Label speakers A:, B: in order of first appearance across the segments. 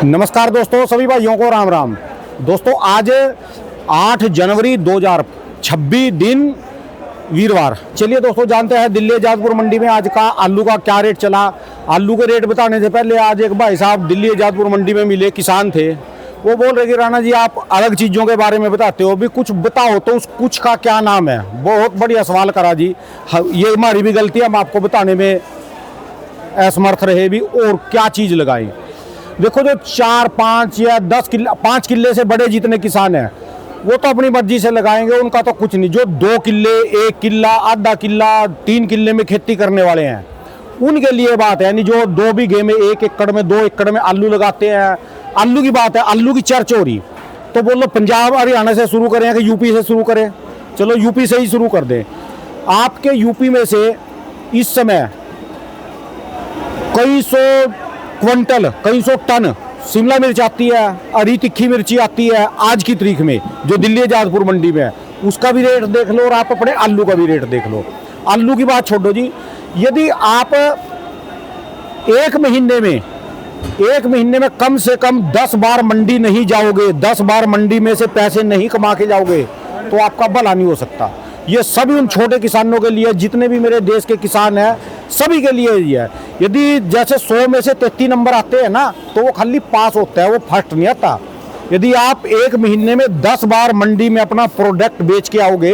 A: नमस्कार दोस्तों, सभी भाइयों को राम राम। दोस्तों आज 8 जनवरी 2026 दिन वीरवार। चलिए दोस्तों जानते हैं दिल्ली आजादपुर मंडी में आज का आलू का क्या रेट चला। आलू के रेट बताने से पहले आज एक भाई साहब दिल्ली आजादपुर मंडी में मिले, किसान थे। वो बोल रहे कि राणा जी आप अलग चीज़ों के बारे में बताते हो, भी कुछ बताओ तो उस कुछ का क्या नाम है। बहुत बढ़िया सवाल करा जी। ये हमारी भी गलती है, हम आपको बताने में असमर्थ रहे भी और क्या चीज़ लगाएं। देखो जो 4, 5 या 10 किले 5 किले से बड़े जितने किसान हैं वो तो अपनी मर्जी से लगाएंगे, उनका तो कुछ नहीं। जो 2 किले, 1 किला, आधा किला, 3 किले में खेती करने वाले हैं उनके लिए बात है। यानी जो 2 बीघे में, 1 एकड़ में, 2 एकड़ में आलू लगाते हैं, आलू की बात है। आलू की चर्चा हो रही तो बोलो पंजाब हरियाणा से शुरू करें कि यूपी से शुरू करें। चलो यूपी से ही शुरू कर दें। आपके यूपी में से इस समय कई सौ क्विंटल, कई सौ टन शिमला मिर्च आती है, हरी तिखी मिर्ची आती है आज की तारीख में, जो दिल्ली आजादपुर मंडी में है। उसका भी रेट देख लो और आप अपने आलू का भी रेट देख लो। आलू की बात छोड़ो जी, यदि आप एक महीने में कम से कम 10 बार मंडी नहीं जाओगे, 10 बार मंडी में से पैसे नहीं कमा के जाओगे तो आपका भला नहीं हो सकता। ये सभी उन छोटे किसानों के लिए, जितने भी मेरे देश के किसान हैं सभी के लिए ही है। यदि जैसे 100 में से 33 नंबर आते हैं ना तो वो खाली पास होता है, वो फर्स्ट नहीं आता। यदि आप एक महीने में 10 बार मंडी में अपना प्रोडक्ट बेच के आओगे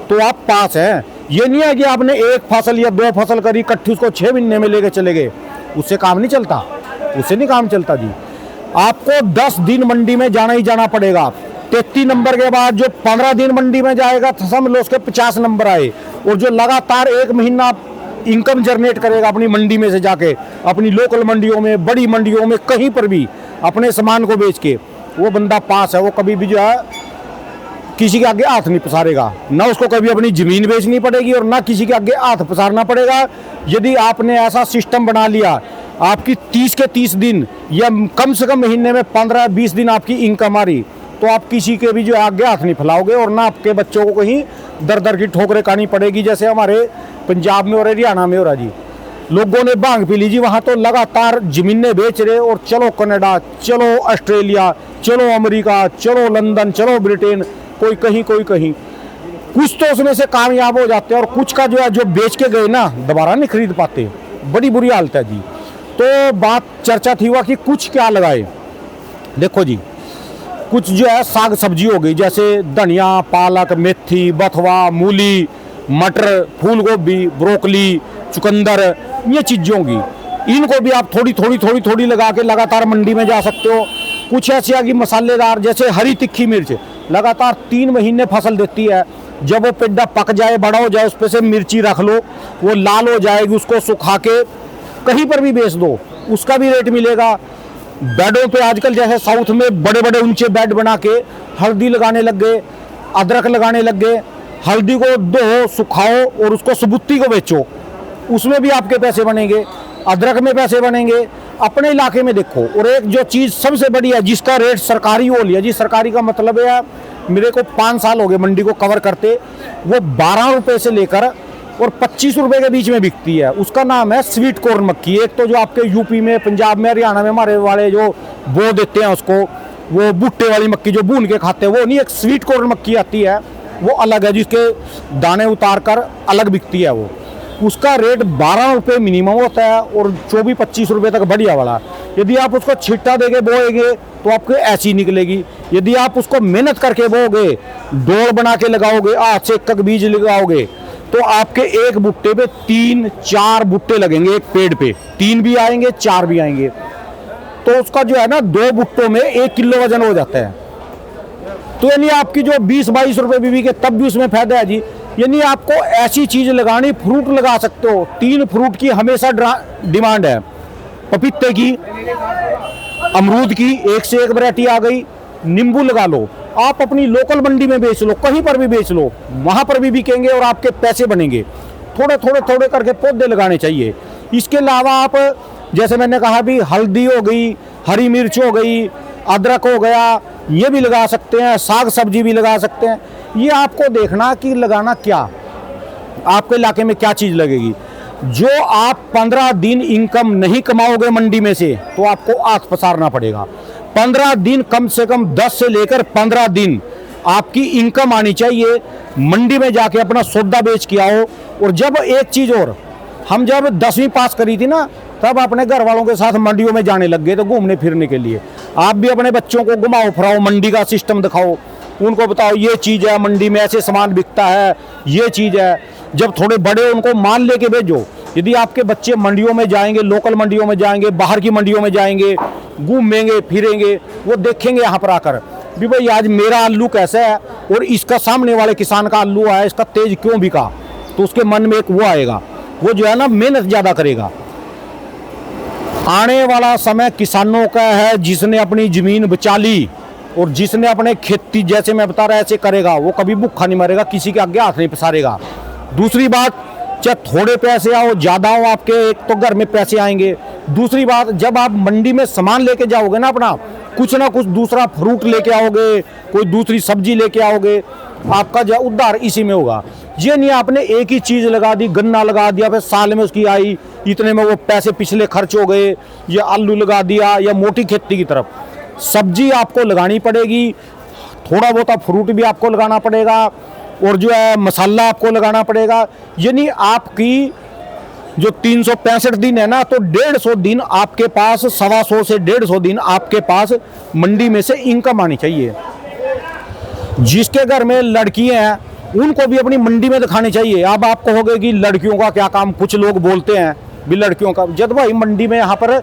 A: तो आप पास हैं। ये नहीं है कि आपने 1 फसल या 2 फसल करी इकट्ठी उसको 6 महीने में लेके चले गए, उससे काम नहीं चलता, उससे नहीं काम चलता जी। आपको 10 दिन मंडी में जाना ही जाना पड़ेगा। 33 नंबर के बाद जो 15 दिन मंडी में जाएगा तो समझ लो उसके 50 नंबर आए। और जो लगातार एक महीना इनकम जनरेट करेगा अपनी मंडी में से जाके, अपनी लोकल मंडियों में, बड़ी मंडियों में, कहीं पर भी अपने सामान को बेच के, वो बंदा पास है। वो कभी भी जो है किसी के आगे हाथ नहीं पसारेगा, ना उसको कभी अपनी जमीन बेचनी पड़ेगी और ना किसी के आगे हाथ पसारना पड़ेगा। यदि आपने ऐसा सिस्टम बना लिया, आपकी 30 के 30 दिन या कम से कम महीने में 15-20 दिन आपकी इनकम आ रही, तो आप किसी के भी जो आगे हाथ नहीं फैलाओगे और ना आपके बच्चों को कहीं दर दर की ठोकरें खानी पड़ेगी। जैसे हमारे पंजाब में और हरियाणा में हो रहा जी, लोगों ने भांग पी ली जी, वहाँ तो लगातार जमीनें बेच रहे और चलो कनाडा, चलो ऑस्ट्रेलिया, चलो अमेरिका, चलो लंदन, चलो ब्रिटेन, कोई कहीं कोई कहीं। कुछ तो उसमें से कामयाब हो जाते हैं और कुछ का जो है जो बेच के गए ना दोबारा नहीं खरीद पाते। बड़ी बुरी हालत है जी। तो बात चर्चा थी हुआ कि कुछ क्या लगाए। देखो जी, कुछ जो है साग सब्जी हो गई, जैसे धनिया, पालक, मेथी, बथवा, मूली, मटर, फूल गोभी, ब्रोकली, चुकंदर, ये चीज़ों की, इनको भी आप थोड़ी लगा के लगातार मंडी में जा सकते हो। कुछ ऐसी आ गई मसालेदार, जैसे हरी तिखी मिर्च, लगातार 3 महीने फसल देती है। जब वो पेड़ा पक जाए, बड़ा हो जाए, उस पर से मिर्ची रख लो, वो लाल हो जाएगी, उसको सुखा के कहीं पर भी बेच दो, उसका भी रेट मिलेगा। बेडों पे आजकल जैसे साउथ में बड़े बड़े ऊंचे बेड बना के हल्दी लगाने लग गए, अदरक लगाने लग गए। हल्दी को धो, सुखाओ और उसको सबूती को बेचो, उसमें भी आपके पैसे बनेंगे, अदरक में पैसे बनेंगे। अपने इलाके में देखो। और एक जो चीज़ सबसे बड़ी है जिसका रेट सरकारी हो लिया जी, सरकारी का मतलब है, मेरे को 5 साल हो गए मंडी को कवर करते, वो 12 रुपये से लेकर और 25 रुपये के बीच में बिकती है। उसका नाम है स्वीट कॉर्न मक्की। एक तो जो आपके यूपी में, पंजाब में, हरियाणा में हमारे वाले जो बो देते हैं उसको, वो भुट्टे वाली मक्की जो भून के खाते हैं, वो नहीं, एक स्वीट कॉर्न मक्की आती है, वो अलग है, जिसके दाने उतार कर अलग बिकती है वो। उसका रेट 12 रुपये मिनिमम होता है और 24-25 रुपये तक बढ़िया वाला। यदि आप उसको छिट्टा देके बोएंगे तो आपको ऐसी निकलेगी। यदि आप उसको मेहनत करके बोओगे, डोल बना के लगाओगे, हाथ से एक बीज लगाओगे, तो आपके एक भुट्टे पे 3-4 भुट्टे लगेंगे। एक पेड़ पे 3 भी आएंगे, 4 भी आएंगे, तो उसका जो है ना 2 भुट्टों में 1 किलो वजन हो जाता है। तो यानी आपकी जो 20-22 रुपये भी के तब भी उसमें फायदा है जी। यानी आपको ऐसी चीज लगानी, फ्रूट लगा सकते हो। 3 फ्रूट की हमेशा डिमांड है, पपीते की, अमरूद की, एक से एक वैरायटी आ गई। नींबू लगा लो, आप अपनी लोकल मंडी में बेच लो, कहीं पर भी बेच लो, वहां पर भी बिकेंगे और आपके पैसे बनेंगे। थोड़े करके पौधे लगाने चाहिए। इसके अलावा आप जैसे मैंने कहा भी, हल्दी हो गई, हरी मिर्च हो गई, अदरक हो गया, ये भी लगा सकते हैं। साग सब्जी भी लगा सकते हैं। ये आपको देखना कि लगाना क्या, आपके इलाके में क्या चीज़ लगेगी। जो आप 15 दिन इनकम नहीं कमाओगे मंडी में से तो आपको आंख पसारना पड़ेगा। 15 दिन, कम से कम 10 से लेकर 15 दिन आपकी इनकम आनी चाहिए। मंडी में जाके अपना सौदा बेच के आओ। और जब एक चीज़ और, हम जब 10वीं पास करी थी ना, तब अपने घर वालों के साथ मंडियों में जाने लग गए तो घूमने फिरने के लिए। आप भी अपने बच्चों को घुमाओ फिराओ, मंडी का सिस्टम दिखाओ, उनको बताओ ये चीज़ है, मंडी में ऐसे सामान बिकता है, ये चीज़ है। जब थोड़े बड़े उनको मान लेके भेजो। यदि आपके बच्चे मंडियों में जाएंगे, लोकल मंडियों में जाएंगे, बाहर की मंडियों में जाएंगे, घूमेंगे फिरेंगे, वो देखेंगे यहाँ पर आकर भी भाई आज मेरा आलू कैसा है और इसका सामने वाले किसान का आलू आया, इसका तेज क्यों बिका, तो उसके मन में एक वो आएगा, वो जो है ना मेहनत ज़्यादा करेगा। आने वाला समय किसानों का है, जिसने अपनी ज़मीन बचा ली और जिसने अपने खेती, जैसे मैं बता रहा ऐसे करेगा, वो कभी भूखा नहीं मरेगा, किसी के आगे हाथ नहीं पसारेगा। दूसरी बात, चाहे थोड़े पैसे आओ ज़्यादा हो आपके, एक तो घर में पैसे आएंगे। दूसरी बात, जब आप मंडी में सामान लेके जाओगे ना अपना, कुछ ना कुछ दूसरा फ्रूट लेके आओगे, कोई दूसरी सब्जी लेके आओगे, आपका जो उद्धार इसी में होगा। ये नहीं आपने एक ही चीज़ लगा दी, गन्ना लगा दिया, फिर साल में उसकी आई इतने में वो पैसे पिछले खर्च हो गए, या आलू लगा दिया, या मोटी खेती की तरफ। सब्जी आपको लगानी पड़ेगी, थोड़ा बहुत फ्रूट भी आपको लगाना पड़ेगा, और जो है मसाला आपको लगाना पड़ेगा। यानी आपकी जो 365 दिन है ना, तो 150 दिन आपके पास, 125 से 150 दिन आपके पास मंडी में से इनकम आनी चाहिए। जिसके घर में लड़कियां हैं उनको भी अपनी मंडी में दिखानी चाहिए। अब आप कहोगे कि लड़कियों का क्या काम, कुछ लोग बोलते हैं भी लड़कियों का, जब भाई मंडी में यहाँ पर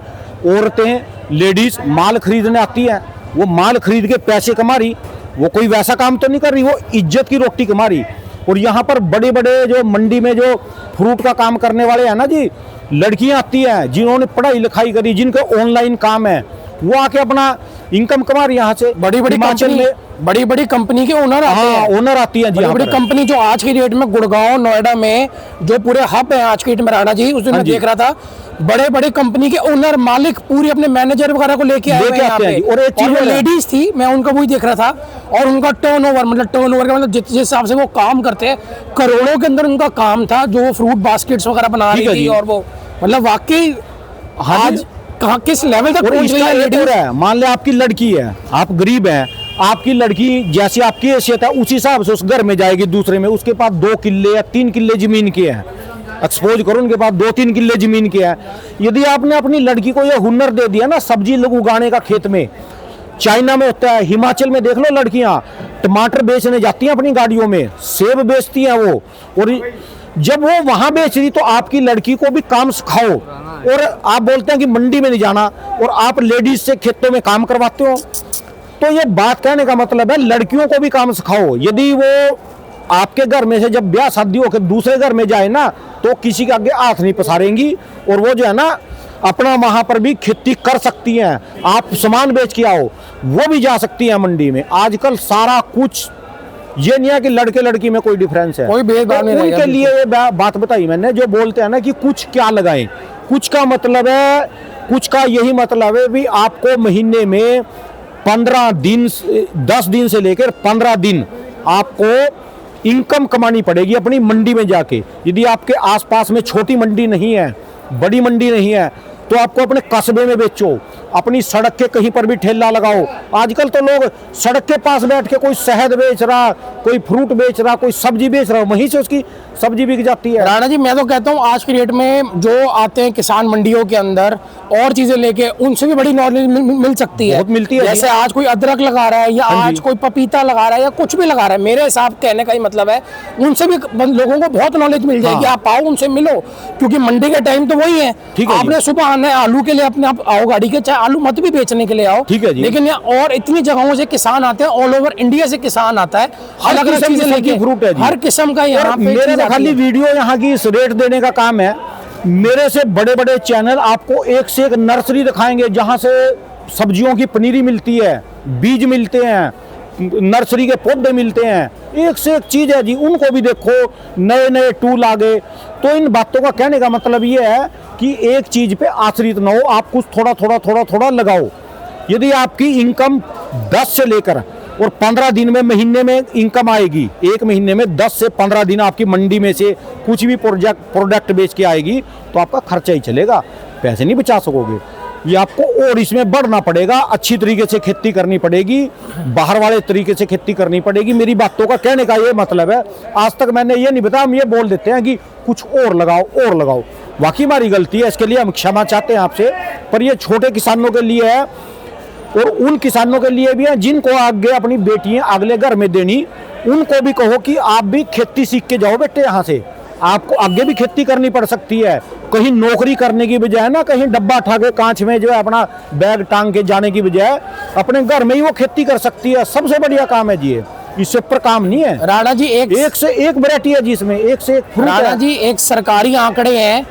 A: औरतें लेडीज माल खरीदने आती हैं, वो माल खरीद के पैसे कमा रही, वो कोई वैसा काम तो नहीं कर रही, वो इज्जत की रोटी कमा रही। और यहाँ पर बड़े बड़े जो मंडी में जो फ्रूट का काम करने वाले हैं ना जी, लड़कियाँ आती हैं जिन्होंने पढ़ाई लिखाई करी, जिनके ऑनलाइन काम है, वो आके अपना इनकम कमा रही है यहाँ से।
B: बड़ी बड़ी कंपनी के ओनर आते हैं,
A: ओनर आती है जी।
B: बड़ी कंपनी जो आज की डेट में गुड़गांव, नोएडा में जो पूरे हब है आज की डेट में, राणा जी उस दिन मैं देख रहा था, बड़े बड़े कंपनी के ओनर, मालिक पूरी अपने मैनेजर वगैरह को लेके आए हैं यहाँ पे। और एक चीज लेडीज थी, मैं उनका वही देख रहा था, और उनका टर्नओवर का मतलब जिस हिसाब से वो काम करते हैं, करोड़ों के अंदर उनका काम था, जो वो फ्रूट बास्केट्स वगैरह बना रही थी। और वो मतलब वाकई आज कहाँ किस लेवल तक पहुंच गई है लेडीज।
A: मान ले आपकी लड़की है, आप गरीब हैं, आपकी लड़की जैसी आपकी हैसियत है उसी हिसाब से उस घर में जाएगी, दूसरे में उसके पास 2 किल्ले या 3 किल्ले जमीन की है, एक्सपोज करो उनके पास 2-3 किल्ले जमीन की है। यदि आपने अपनी लड़की को यह हुनर दे दिया ना सब्जी लोग उगाने का खेत में, चाइना में होता है, हिमाचल में देख लो लड़कियां टमाटर बेचने जाती हैं अपनी गाड़ियों में, सेब बेचती हैं वो, और जब वो वहां बेच रही तो आपकी लड़की को भी काम सिखाओ। और आप बोलते हैं कि मंडी में नहीं जाना, और आप लेडीज से खेतों में काम करवाते हो, तो ये बात कहने का मतलब है लड़कियों को भी काम सिखाओ। यदि वो आपके घर में से जब ब्याह शादी होकर दूसरे घर में जाए ना, तो किसी के आगे हाथ नहीं पसारेंगी, और वो जो है ना अपना वहां पर भी खेती कर सकती हैं। आप सामान बेच के आओ, वो भी जा सकती हैं मंडी में। आजकल सारा कुछ, ये नहीं है कि लड़के लड़की में कोई डिफरेंस है,
B: कोई भेदभाव नहीं।
A: उनके लिए ये बात बताई मैंने, जो बोलते हैं ना कि कुछ क्या लगाएं, कुछ का मतलब है, कुछ का यही मतलब है भी आपको महीने में 15 दिन, 10 दिन से लेकर 15 दिन आपको इनकम कमानी पड़ेगी अपनी मंडी में जाके। यदि आपके आसपास में छोटी मंडी नहीं है, बड़ी मंडी नहीं है, तो आपको अपने कस्बे में बेचो, अपनी सड़क के कहीं पर भी ठेला लगाओ। आजकल तो लोग सड़क के पास बैठ के कोई शहद बेच रहा, कोई फ्रूट बेच रहा, कोई सब्जी बेच रहा, वहीं से उसकी सब्जी बिक जाती है।
B: राणा जी मैं तो कहता हूँ आज की डेट में जो आते हैं किसान मंडियों के अंदर और चीजें लेके, उनसे भी बड़ी नॉलेज मिल सकती है,
A: बहुत मिलती है।
B: जैसे आज कोई अदरक लगा रहा है, या आज कोई पपीता लगा रहा है, या कुछ भी लगा रहा है, मेरे हिसाब कहने का ही मतलब है उनसे भी लोगों को बहुत नॉलेज मिल जाएगी। आप आओ उनसे मिलो, क्योंकि मंडी का टाइम तो वही है। आपने सुबह आना है आलू के लिए, अपने आप आओ गाड़ी के, चाहे आलू मत भी बेचने के लिए आओ,
A: ठीक है जी।
B: लेकिन यहाँ और इतनी जगहों से किसान आते हैं, ऑल ओवर इंडिया से किसान आता है, अलग अलग चीजें लेके,
A: फ्रूट है
B: हर किस्म का यहाँ पे।
A: मेरे खाली वीडियो यहाँ की रेट देने का काम है। मेरे से बड़े बड़े चैनल आपको एक से एक नर्सरी दिखाएंगे, जहाँ से सब्जियों की पनीरी मिलती है, बीज मिलते हैं, नर्सरी के पौधे मिलते हैं, एक से एक चीज है जी। उनको भी देखो, नए नए टूल आ गए। तो इन बातों का कहने का मतलब ये है कि एक चीज पे आश्रित ना हो, आप कुछ थोड़ा लगाओ। यदि आपकी इनकम 10 से लेकर और 15 दिन में, महीने में इनकम आएगी, एक महीने में 10 से 15 दिन आपकी मंडी में से कुछ भी प्रोडक्ट बेच के आएगी, तो आपका खर्चा ही चलेगा, पैसे नहीं बचा सकोगे। ये आपको और इसमें बढ़ना पड़ेगा, अच्छी तरीके से खेती करनी पड़ेगी, बाहर वाले तरीके से खेती करनी पड़ेगी। मेरी बातों का कहने का ये मतलब है, आज तक मैंने ये नहीं बताया, हम ये बोल देते हैं कि कुछ और लगाओ। वाकई हमारी गलती है, इसके लिए हम क्षमा चाहते हैं आपसे। पर ये छोटे किसानों के लिए है और उन किसानों के लिए भी है जिनको आगे अपनी बेटियां अगले घर में देनी, उनको भी कहो कि आप भी खेती सीख के जाओ बेटे, यहाँ से आपको आगे भी खेती करनी पड़ सकती है। कहीं नौकरी करने की बजाय ना कहीं डब्बा उठा के कांच में जो है अपना बैग टांग के जाने की बजाय अपने घर में ही वो खेती कर सकती है। सबसे बढ़िया काम है जी ये, इससे ऊपर काम नहीं है।
B: राणा जी
A: एक से एक वैरायटी है जिसमें एक से एक fruit
B: राणा
A: है।
B: जी एक सरकारी आंकड़े हैं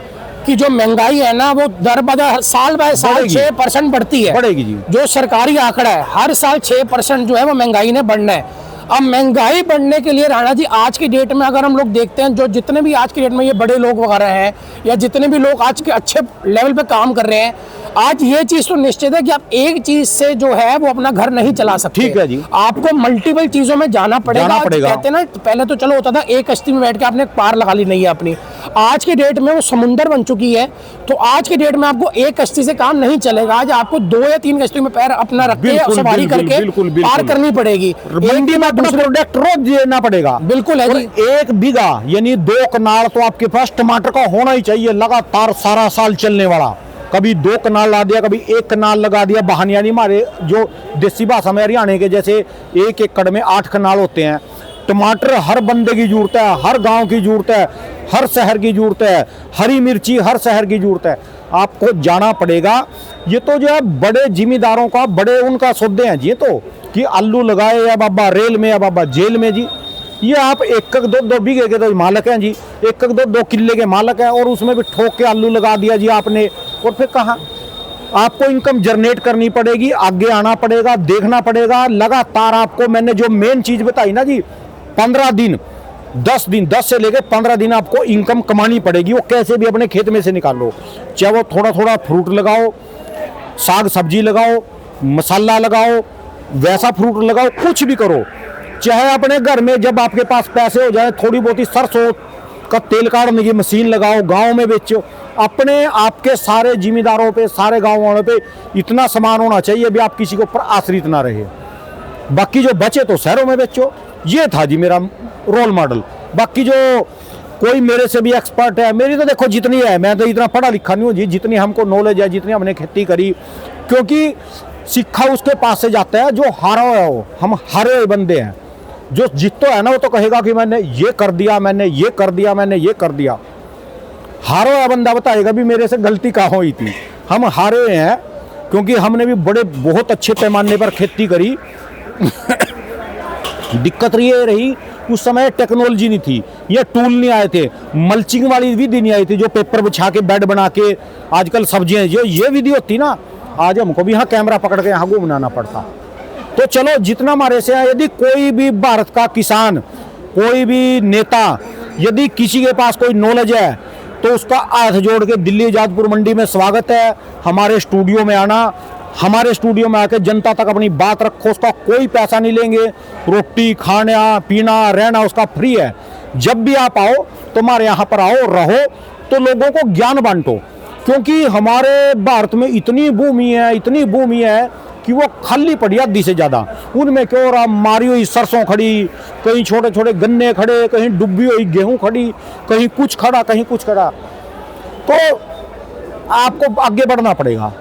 B: कि जो महंगाई है ना वो दर बदर साल बाय साल
A: बढ़ेगी।
B: 6% बढ़ती है।
A: बढ़ेगी जी।
B: जो सरकारी आंकड़ा है हर साल 6% जो है वो महंगाई ने बढ़ना है। अब महंगाई बढ़ने के लिए राणा जी आज की डेट में अगर हम लोग देखते हैं, जो जितने भी आज की डेट में ये बड़े लोग वगैरह हैं या जितने भी लोग आज के अच्छे लेवल पे काम कर रहे हैं, आज ये चीज तो निश्चित है कि आप एक चीज से जो है वो अपना घर नहीं चला सकते।
A: ठीक है जी।
B: आपको मल्टीपल चीजों में जाना पड़ेगा। कहते हैं ना पहले तो चलो होता था एक कश्ती में बैठ के आपने पार लगा ली नहीं है अपनी, आज की डेट में वो समुंदर बन चुकी है। तो आज की डेट में आपको एक कश्ती से काम नहीं चलेगा, आज आपको 2 या 3 कश्ती में पैर अपना रख के सवारी करके पार करनी पड़ेगी।
A: मंडी में अपना प्रोडक्ट रोज देना पड़ेगा।
B: बिल्कुल है जी।
A: 1 बीघा यानी 2 कनाल तो आपके पास टमाटर का होना ही चाहिए, लगातार सारा साल चलने वाला। कभी 2 कनाल ला दिया, कभी 1 कनाल लगा दिया। बहान यानी हमारे जो देसी भाषा में हरियाणा के जैसे 1 एकड़ में 8 कनाल होते हैं। टमाटर हर बंदे की जरूरत है, हर गांव की जरूरत है, हर शहर की जरूरत है। हरी मिर्ची हर शहर की जरूरत है। आपको जाना पड़ेगा। ये तो जो है बड़े जिम्मेदारों का, बड़े उनका सौदे हैं जी, तो कि आलू लगाए या बाबा रेल में या बाबा जेल में जी। ये आप 1-2 बीघे के तो मालक हैं जी, 1-2 किले के मालक हैं, और उसमें भी ठोक के आलू लगा दिया जी आपने। और फिर कहाँ आपको इनकम जनरेट करनी पड़ेगी, आगे आना पड़ेगा, देखना पड़ेगा लगातार। आपको मैंने जो मेन चीज बताई ना जी, 15 दिन 10 दिन 10 से लेकर 15 दिन आपको इनकम कमानी पड़ेगी। वो कैसे भी अपने खेत में से निकालो, चाहे वो थोड़ा थोड़ा फ्रूट लगाओ, साग सब्जी लगाओ, मसाला लगाओ, वैसा फ्रूट लगाओ, कुछ भी करो। चाहे अपने घर में जब आपके पास पैसे हो जाए थोड़ी बहुत ही सरसों का तेल काटने की मशीन लगाओ, गांव में बेचो। अपने आपके सारे जिम्मेदारों पे, सारे गांव वालों पे इतना सामान होना चाहिए भी आप किसी के ऊपर आश्रित ना रहे। बाकी जो बचे तो शहरों में बेचो। ये था जी मेरा रोल मॉडल। बाकी जो कोई मेरे से भी एक्सपर्ट है, मेरी तो देखो जितनी है, मैं तो इतना पढ़ा लिखा नहीं हूँ जी, जितनी हमको नॉलेज है, जितनी हमने खेती करी, क्योंकि सिक्खा उसके पास से जाता है जो हारा हुआ हो। हम हारे हुए बंदे हैं। जो जीतो है ना वो तो कहेगा कि मैंने ये कर दिया, मैंने ये कर दिया, मैंने ये कर दिया। हारा हुआ बंदा बताएगा भी मेरे से गलती कहाँ हुई थी। हम हारे हुए हैं क्योंकि हमने भी बहुत अच्छे पैमाने पर खेती करी। दिक्कत ये रही उस समय टेक्नोलॉजी नहीं थी, ये टूल नहीं आए थे, मल्चिंग वाली विधि नहीं आई थी, जो पेपर बिछा के बेड बना के आजकल सब्जियां, जो ये विधि होती ना, आज हमको भी यहाँ कैमरा पकड़ के यहाँ घूमना पड़ता। तो चलो जितना हमारे से है, यदि कोई भी भारत का किसान, कोई भी नेता, यदि किसी के पास कोई नॉलेज है तो उसका हाथ जोड़ के दिल्ली जादपुर मंडी में स्वागत है। हमारे स्टूडियो में आना, हमारे स्टूडियो में आके जनता तक अपनी बात रखो। उसका कोई पैसा नहीं लेंगे, रोटी खाना पीना रहना उसका फ्री है। जब भी आप आओ तो हमारे यहाँ पर आओ, रहो, तो लोगों को ज्ञान बांटो। क्योंकि हमारे भारत में इतनी भूमि है कि वो खाली पड़ी आधी से ज़्यादा। उनमें क्यों रहा, मारी हुई सरसों खड़ी, कहीं छोटे छोटे गन्ने खड़े, कहीं डूबी हुई गेहूं खड़ी, कहीं कुछ खड़ा, कहीं कुछ खड़ा। तो आपको आगे बढ़ना पड़ेगा।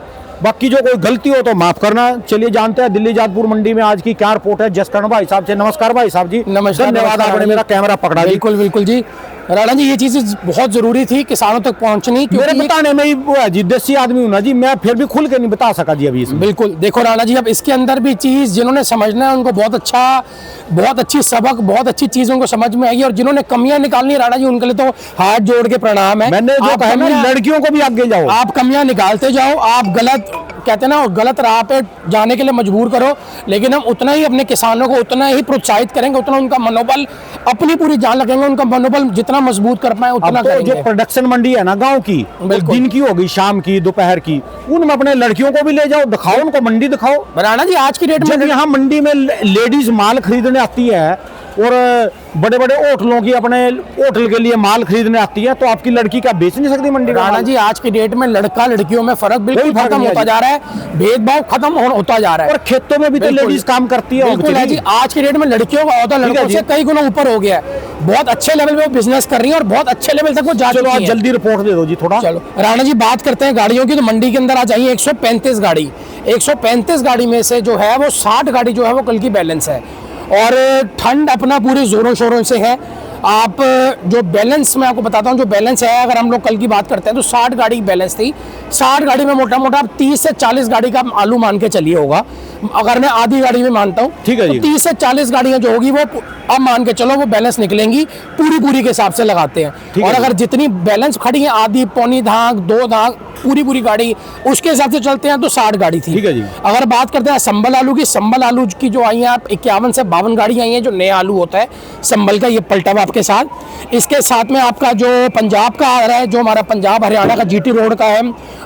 A: बाकी जो कोई गलती हो तो माफ करना। चलिए जानते हैं दिल्ली जादपुर मंडी में आज की क्या रिपोर्ट है जसकरण भाई साहब से। नमस्कार भाई साहब जी।
B: नमस्कार,
A: धन्यवाद, आपने मेरा कैमरा पकड़ा।
B: बिल्कुल बिल्कुल जी राणा जी, ये चीज़ बहुत जरूरी थी किसानों तक पहुंचनी,
A: मेरे बताने में ही वो है जी, देसी आदमी हूं ना जी, मैं फिर भी खुल के नहीं बता सका जी अभी इसमें।
B: बिल्कुल देखो राणा जी, अब इसके अंदर भी चीज़ जिन्होंने समझना है उनको बहुत अच्छी सबक, बहुत अच्छी चीज़ उनको समझ में आएगी। और जिन्होंने कमियां निकालनी है राणा जी, उनके लिए तो हाथ जोड़ के प्रणाम है।
A: मैंने जो कहा ना, लड़कियों को भी आगे जाओ,
B: आप कमियां निकालते जाओ, आप गलत कहते हैं ना गलत राह पे जाने के लिए मजबूर करो, लेकिन हम उतना ही अपने किसानों को उतना ही प्रोत्साहित करेंगे, उतना उनका मनोबल, अपनी पूरी जान लगेंगे, उनका मनोबल जितना मजबूत कर पाए उतना
A: तो जो प्रोडक्शन मंडी है ना गांव की, दिन की होगी, शाम की, दोपहर की, उनमें अपने लड़कियों को भी ले जाओ, दिखाओ, उनको मंडी दिखाओ।
B: राणा जी आज की डेट में
A: जब यहाँ मंडी में लेडीज माल खरीदने आती है और बड़े बड़े होटलों की अपने होटल के लिए माल खरीदने आती है, तो आपकी लड़की क्या बेच नहीं सकती मंडी में?
B: राणा जी आज की डेट में लड़का लड़कियों में फर्क बिल्कुल खत्म होता जा रहा है, भेदभाव खत्म होता जा रहा है।
A: और खेतों में भी तो लेडीज काम करती है।
B: बिल्कुल है जी, आज की डेट में लड़कियों का होता लड़कों से कई गुना ऊपर हो गया है। बहुत अच्छे लेवल पे वो बिजनेस कर रही है और बहुत अच्छे लेवल तक वो जा चुकी है।
A: जल्दी रिपोर्ट दे दो जी थोड़ा।
B: चलो राणा जी बात करते हैं गाड़ियों की, तो मंडी के अंदर आ जाइए 135 गाड़ी। 135 गाड़ी में से जो है वो 60 गाड़ी जो है वो कल की बैलेंस है, और ठंड अपना पूरे जोरों शोरों से है। आप जो बैलेंस मैं आपको बताता हूँ, जो बैलेंस है अगर हम लोग कल की बात करते हैं तो 60 गाड़ी की बैलेंस थी। 60 गाड़ी में मोटा मोटा 30 से 40 गाड़ी का आलू मान के चलिए होगा, अगर मैं आधी गाड़ी में मानता हूँ।
A: ठीक है जी।
B: तो 30 से 40 गाड़ियाँ जो होगी वो अब मान के चलो वो बैलेंस निकलेंगी, पूरी के हिसाब से लगाते हैं। और अगर जितनी बैलेंस खड़ी है, आधी पौनी धाक 2 धाक पूरी गाड़ी, उसके हिसाब से चलते हैं तो 60 गाड़ी थी।
A: ठीक है जी।
B: अगर बात करते हैं संबल आलू की, संबल आलू की जो आई है आप 51 से 52 गाड़ी आई हैं, जो नया आलू होता है संबल का, ये पलटा हुआ आपके साथ। इसके साथ में आपका जो पंजाब का आ रहा है, जो हमारा पंजाब हरियाणा का जीटी रोड का है,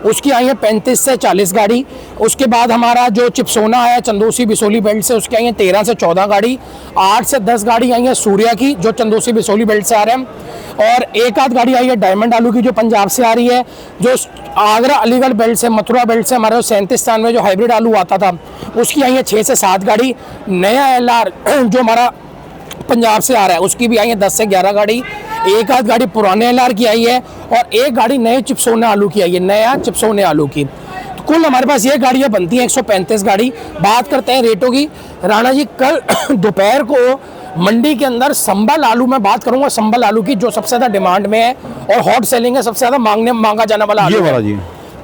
B: उसकी आई है 35 से 40 गाड़ी। उसके बाद हमारा जो चिपसोना है चंदोसी बिसोली बेल्ट से, उसकी आई है 13 से 14 गाड़ी। 8 से 10 गाड़ी आई है सूर्या की, जो चंदोसी बिसोली बेल्ट से आ रहे हैं। और एक आध गाड़ी आई है डायमंड आलू की, जो पंजाब से आ रही है, जो आगरा अलीगढ़ बेल्ट से, मथुरा बेल्ट से हमारे 37 में जो हाइब्रिड आलू आता था, उसकी आई है 6 से 7 गाड़ी। नया एलआर जो हमारा पंजाब से आ रहा है, उसकी भी आई है 10 से 11 गाड़ी। एक आध गाड़ी पुराने एलआर की आई है, और एक गाड़ी नए चिपसोने आलू की आई है, नया चिपसोने आलू की। तो कुल हमारे पास ये गाड़ियाँ बनती हैं 135 गाड़ी। बात करते हैं रेटों की। राणा जी कल दोपहर को मंडी के अंदर संबल आलू में बात करूंगा, संबल आलू की जो सबसे ज्यादा डिमांड में है और हॉट सेलिंग है, सबसे ज्यादा मांगा जाने वाला आलू है
A: जी।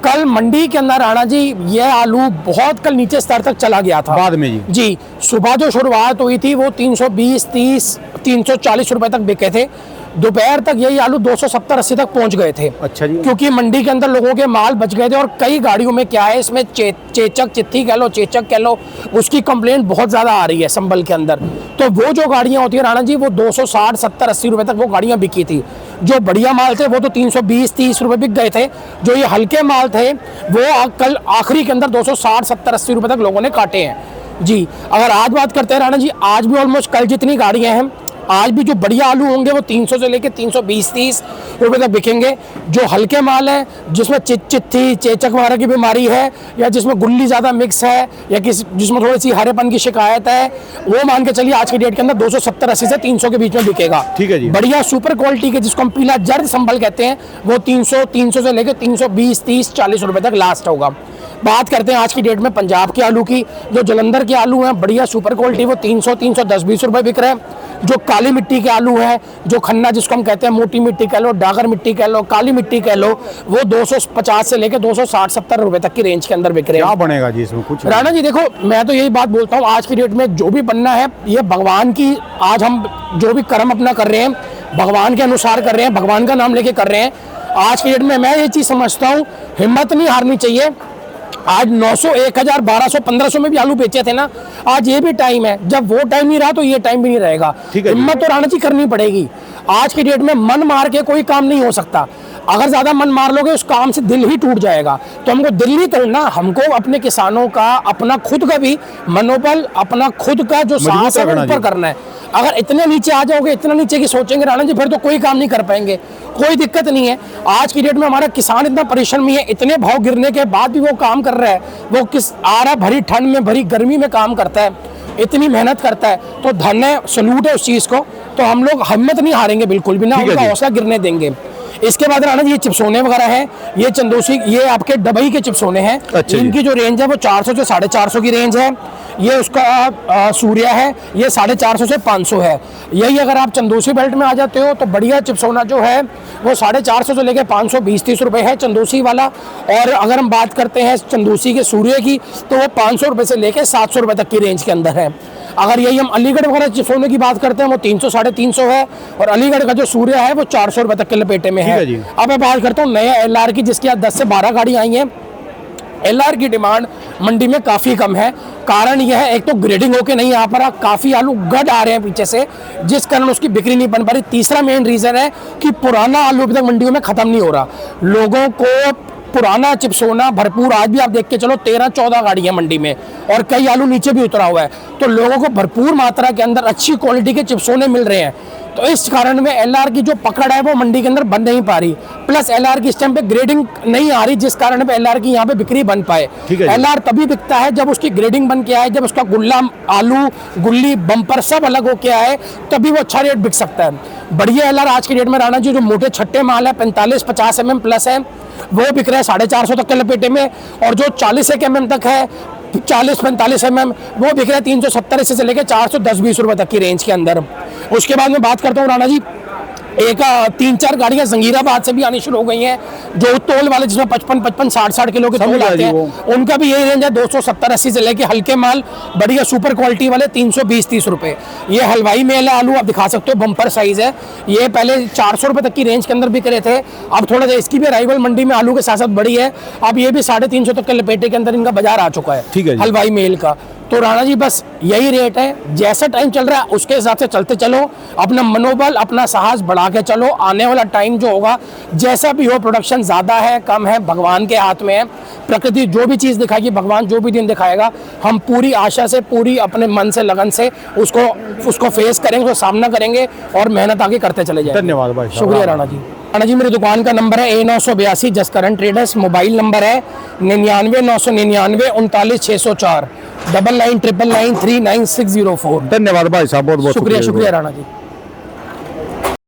B: कल मंडी के अंदर राणा जी ये आलू बहुत कल नीचे स्तर तक चला गया था
A: बाद में जी।
B: सुबह जो शुरुआत हुई थी वो 320, 30, 340 रुपए तक बिके थे। दोपहर तक यही आलू 270-80 तक पहुंच गए थे।
A: अच्छा जी।
B: क्योंकि मंडी के अंदर लोगों के माल बच गए थे, और कई गाड़ियों में क्या है, इसमें चेचक चित्ती कह लो, चेचक कह लो, उसकी कंप्लेंट बहुत ज़्यादा आ रही है संबल के अंदर। तो वो जो गाड़ियाँ होती है राणा जी, वो 260, 70, 80 रुपए तक वो गाड़ियाँ बिकी थी। जो बढ़िया माल थे वो तो 320, 30 रुपए बिक गए थे। जो ये हल्के माल थे वो कल आखिरी के अंदर 260, 70, 80 रुपए तक लोगों ने काटे हैं जी। अगर आज बात करते हैं राणा जी, आज भी ऑलमोस्ट कल जितनी गाड़ियाँ हैं, आज भी जो बढ़िया आलू होंगे वो 300 से लेके 320-30 रुपए तक बिकेंगे। जो हल्के माल है, जिसमें चित्ती चेचक वगैरह की बीमारी है, या जिसमें गुल्ली ज़्यादा मिक्स है, या जिसमें थोड़ी सी हरेपन की शिकायत है, वो मान के चलिए आज की डेट के अंदर 270-80 से 300 के बीच में बिकेगा।
A: ठीक है जी।
B: बढ़िया सुपर क्वालिटी के, जिसको हम पीला जर्द संभल कहते हैं, वो 300 से लेकर 320, 30, 40 रुपए तक लास्ट होगा। बात करते हैं आज की डेट में पंजाब के आलू की। जो जलंधर के आलू हैं बढ़िया सुपर क्वालिटी, वो 300, 310-20 रुपए बिक रहे हैं। जो काली मिट्टी के आलू हैं, जो खन्ना जिसको हम कहते हैं, मोटी मिट्टी कह लो, डागर मिट्टी कह लो, काली मिट्टी कह लो, वो 250 से लेकर 260-70 रुपए तक की रेंज के अंदर बिक रहे हैं।
A: क्या बनेगा जी इसमें कुछ?
B: राणा जी देखो, मैं तो यही बात बोलता हूँ, आज की डेट में जो भी बनना है ये भगवान की, आज हम जो भी कर्म अपना कर रहे हैं भगवान के अनुसार कर रहे हैं, भगवान का नाम लेके कर रहे हैं। आज की डेट में मैं ये चीज़ समझता हूँ, हिम्मत नहीं हारनी चाहिए। आज 900, 1000, 1200, 1500 में भी आलू बेचे थे ना, आज ये भी टाइम है, जब वो टाइम नहीं रहा तो ये टाइम भी नहीं रहेगा। हिम्मत तो राणा जी करनी पड़ेगी। आज की डेट में मन मार के कोई काम नहीं हो सकता। अगर ज़्यादा मन मार लोगे उस काम से दिल ही टूट जाएगा। तो हमको दिल नहीं तोड़ना, हमको अपने किसानों का, अपना खुद का भी मनोबल, अपना खुद का जो साहस है ऊपर करना है। अगर इतने नीचे आ जाओगे, इतना नीचे की सोचेंगे राणा जी, फिर तो कोई काम नहीं कर पाएंगे। कोई दिक्कत नहीं है। आज की डेट में हमारा किसान इतना परेशान में है, इतने भाव गिरने के बाद भी वो काम कर रहा है। वो किस आ रहा भरी ठंड में, भरी गर्मी में काम करता है, इतनी मेहनत करता है, तो धन्य सलूट है उस चीज़ को। तो हम लोग हिम्मत नहीं हारेंगे बिल्कुल भी ना, उनका हौसला गिरने देंगे। इसके बाद राणा जी ये चिपसोने वगैरह हैं, ये चंदोसी, ये आपके डबई के चिपसोने हैं।
A: अच्छा,
B: इनकी जो रेंज है वो 400 से 450 की रेंज है। ये उसका सूर्या है, ये 450 से 500 है। यही अगर आप चंदोसी बेल्ट में आ जाते हो तो बढ़िया चिपसोना जो है वो 450 से लेकर 520-30 रुपये है चंदोसी वाला। और अगर हम बात करते हैं चंदोसी के सूर्य की तो वो 500 रुपये से लेकर 700 रुपये तक की रेंज के अंदर है। अगर यही हम अलीगढ़ वगैरह चिपसोने की बात करते हैं वो 300, 350 है। और अलीगढ़ का जो सूर्य है वो 400 रुपये तक के लपेटे में है। अब मैं बात करता हूँ नया एलआर की, जिसकी आज 10 से 12 गाड़ी आई हैं। एलआर की डिमांड मंडी में काफ़ी कम है। कारण यह है, एक तो ग्रेडिंग होके नहीं आ पा रहा, काफ़ी आलू गड आ रहे हैं पीछे से, जिस कारण उसकी बिक्री नहीं बन पा रही। तीसरा मेन रीज़न है कि पुराना आलू अभी तक मंडियों में ख़त्म नहीं हो रहा। लोगों को पुराना चिप्सोना भरपूर, आज भी आप देख के चलो 13-14 गाड़ियां मंडी में, और कई आलू नीचे भी उतरा हुआ है। तो लोगों को भरपूर मात्रा के अंदर अच्छी क्वालिटी के चिप्सोने मिल रहे हैं। तो इस कारण में एलआर की जो पकड़ है वो मंडी के अंदर बन नहीं पा रही, प्लस एलआर की इस टाइम पे ग्रेडिंग नहीं आ रही, जिस कारण पे एलआर की यहाँ पे बिक्री बन पाए। एलआर तभी बिकता है जब उसकी ग्रेडिंग बन के आए, जब उसका गुल्ला, आलू, गुल्ली, बम्पर सब अलग होके आए, तभी वो अच्छा रेट बिक सकता है। बढ़िया एलआर आज की डेट में राणा जी जो मोटे छट्टे माल है 45-50 mm प्लस है, वो बिक रहे हैं 450 तक के लपेटे में, और जो 40 mm तक है, 40-45 mm, वो बिक रहे हैं 370 से लेकर 410-20 रुपए तक की रेंज के अंदर। उसके बाद में बात करता हूँ राणा जी, एक 3-4 गाड़ियां जंगीराबाद से भी आनी शुरू हो गई हैं, जो तोल वाले जिसमें 55-60 किलो के तोल आते हैं, उनका भी यही रेंज है 270-80 से लेके हल्के माल बढ़िया सुपर क्वालिटी वाले 320-30 रुपए। ये हलवाई मेल है आलू, आप दिखा सकते हो, बम्पर साइज है। ये पहले 400 रुपए तक की रेंज के अंदर बिक रहे थे, अब थोड़ा सा इसकी भी अराइवल मंडी में आलू के साथ साथ बढ़ी है, अब ये भी 350 तक के लपेटे के अंदर इनका बाजार आ चुका है हलवाई मेल का। तो राणा जी बस यही रेट है, जैसा टाइम चल रहा है उसके हिसाब से चलते चलो, अपना मनोबल, अपना साहस बढ़ा के चलो। आने वाला टाइम जो होगा, जैसा भी हो, प्रोडक्शन ज़्यादा है कम है भगवान के हाथ में है। प्रकृति जो भी चीज़ दिखाएगी, भगवान जो भी दिन दिखाएगा, हम पूरी आशा से, पूरी अपने मन से, लगन से उसको फेस करेंगे, उसको सामना करेंगे और मेहनत आगे करते चले जाएंगे।
A: धन्यवाद भाई,
B: शुक्रिया राणा जी। राणा जी मेरी दुकान का नंबर है A982 Jaskaran traders, mobile number है 99 999 39 604, 99 999 39604।
A: धन्यवाद भाई साहब, बहुत बहुत
B: शुक्रिया राणा जी।